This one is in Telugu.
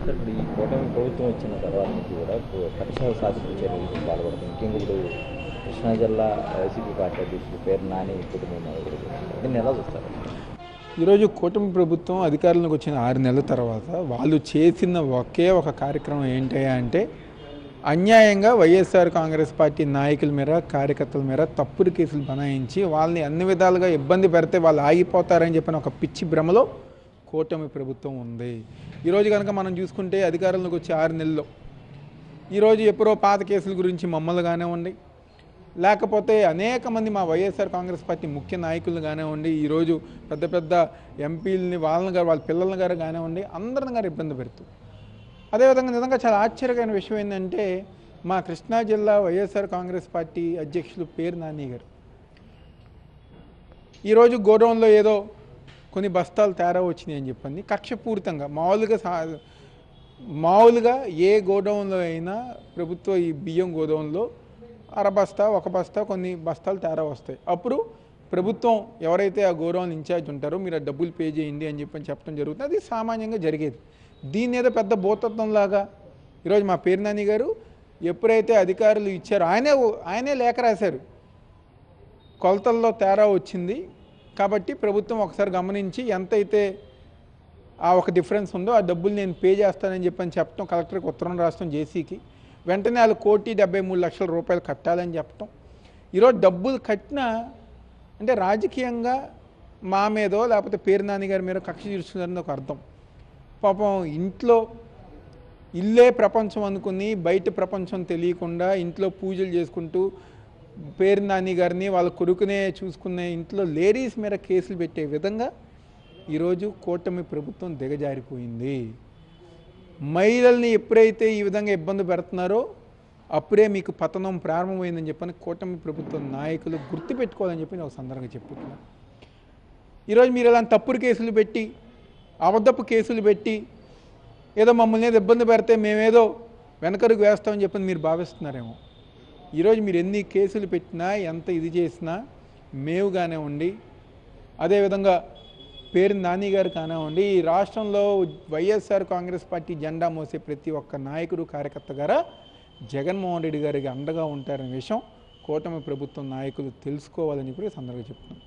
సార్ ఇప్పుడు ఈ కూటమి ప్రభుత్వం వచ్చిన తర్వాత నుంచి కూడా కక్ష సాధింపు చర్యలకు పాల్పడుతుంది. ముఖ్యంగా ఇప్పుడు కృష్ణా జిల్లా వైసీపీ పార్టీ అధ్యక్షుడు పేరు నాని కుటుంబం దీన్ని ఎలా చూస్తారు? ఈరోజు కూటమి ప్రభుత్వం అధికారంలోకి వచ్చిన 6 నెలల తర్వాత వాళ్ళు చేసిన ఒకే ఒక కార్యక్రమం ఏంటయ్యా అంటే అన్యాయంగా వైఎస్ఆర్ కాంగ్రెస్ పార్టీ నాయకుల మీద కార్యకర్తల మీద తప్పుడు కేసులు బనాయించి వాళ్ళని అన్ని విధాలుగా ఇబ్బంది పెడితే వాళ్ళు ఆగిపోతారని చెప్పిన ఒక పిచ్చి భ్రమలో కూటమి ప్రభుత్వం ఉంది. ఈరోజు కనుక మనం చూసుకుంటే అధికారంలోకి వచ్చే 6 నెలల్లో ఈరోజు ఎప్పుడో పాత కేసుల గురించి మమ్మల్ని కానివ్వండి, లేకపోతే అనేక మంది మా వైఎస్ఆర్ కాంగ్రెస్ పార్టీ ముఖ్య నాయకులను కానివ్వండి, ఈరోజు పెద్ద పెద్ద ఎంపీలని వాళ్ళ పిల్లల గారు కానివ్వండి, అందరిని గారు ఇబ్బంది పెడుతూ, అదేవిధంగా నిజంగా చాలా ఆశ్చర్యకరమైన విషయం ఏంటంటే మా కృష్ణా జిల్లా వైఎస్ఆర్ కాంగ్రెస్ పార్టీ అధ్యక్షులు పేరు నాని గారు ఈరోజు గోడౌన్లో ఏదో కొన్ని బస్తాలు తేడా వచ్చినాయి అని చెప్పండి కక్షపూరితంగా మామూలుగా ఏ గోడౌన్లో అయినా ప్రభుత్వ ఈ బియ్యం గోడౌన్లో అరబస్తా ఒక బస్తా కొన్ని బస్తాలు తేడా వస్తాయి. అప్పుడు ప్రభుత్వం ఎవరైతే ఆ గోడౌన్ ఇన్ఛార్జ్ ఉంటారో మీరు ఆ డబ్బులు పే చేయండి అని చెప్పడం జరుగుతుంది. అది సామాన్యంగా జరిగేది. దీని ఏదో పెద్ద భూతత్వంలాగా ఈరోజు మా పేరు నాని గారు ఎప్పుడైతే అధికారులు ఇచ్చారో ఆయనే లేఖ రాశారు, కొలతల్లో తేడా వచ్చింది కాబట్టి ప్రభుత్వం ఒకసారి గమనించి ఎంతైతే ఆ ఒక డిఫరెన్స్ ఉందో ఆ డబ్బులు నేను పే చేస్తానని చెప్పడం కలెక్టర్కి ఉత్తరం రాష్ట్రం జేసీకి వెంటనే వాళ్ళు 1,73,00,000 రూపాయలు కట్టాలని చెప్పటం. ఈరోజు డబ్బులు కట్టినా అంటే రాజకీయంగా మా మీదో లేకపోతే పేరు నాని గారి మీద కక్ష తీర్చుకుందని ఒక అర్థం. పాపం ఇంట్లో ఇల్లే ప్రపంచం అనుకుని బయట ప్రపంచం తెలియకుండా ఇంట్లో పూజలు చేసుకుంటూ పేరు నాని గారిని వాళ్ళ కొడుకునే చూసుకునే ఇంట్లో లేడీస్ మీద కేసులు పెట్టే విధంగా ఈరోజు కూటమి ప్రభుత్వం దిగజారిపోయింది. మహిళల్ని ఎప్పుడైతే ఈ విధంగా ఇబ్బంది పెడుతున్నారో అప్పుడే మీకు పతనం ప్రారంభమైందని చెప్పని కూటమి ప్రభుత్వ నాయకులు గుర్తుపెట్టుకోవాలని చెప్పి నేను ఒక సందర్భంగా చెప్పుకుంటున్నాను. ఈరోజు మీరు ఇలాంటి తప్పుడు కేసులు పెట్టి అబద్ధపు కేసులు పెట్టి ఏదో మమ్మల్ని ఏదో ఇబ్బంది పెడితే మేమేదో వెనకడుగు వేస్తామని చెప్పని మీరు భావిస్తున్నారేమో. ఈరోజు మీరు ఎన్ని కేసులు పెట్టినా ఎంత ఇది చేసినా మేవుగానే ఉండి అదేవిధంగా పేరు నాని గారు కానివ్వండి, ఈ రాష్ట్రంలో వైఎస్ఆర్ కాంగ్రెస్ పార్టీ జెండా మోసే ప్రతి ఒక్క నాయకుడు కార్యకర్త గారా జగన్మోహన్ రెడ్డి గారికి అండగా ఉంటారనే విషయం కూటమి ప్రభుత్వం నాయకులు తెలుసుకోవాలని చెప్పి సందర్భంగా చెప్తున్నాను.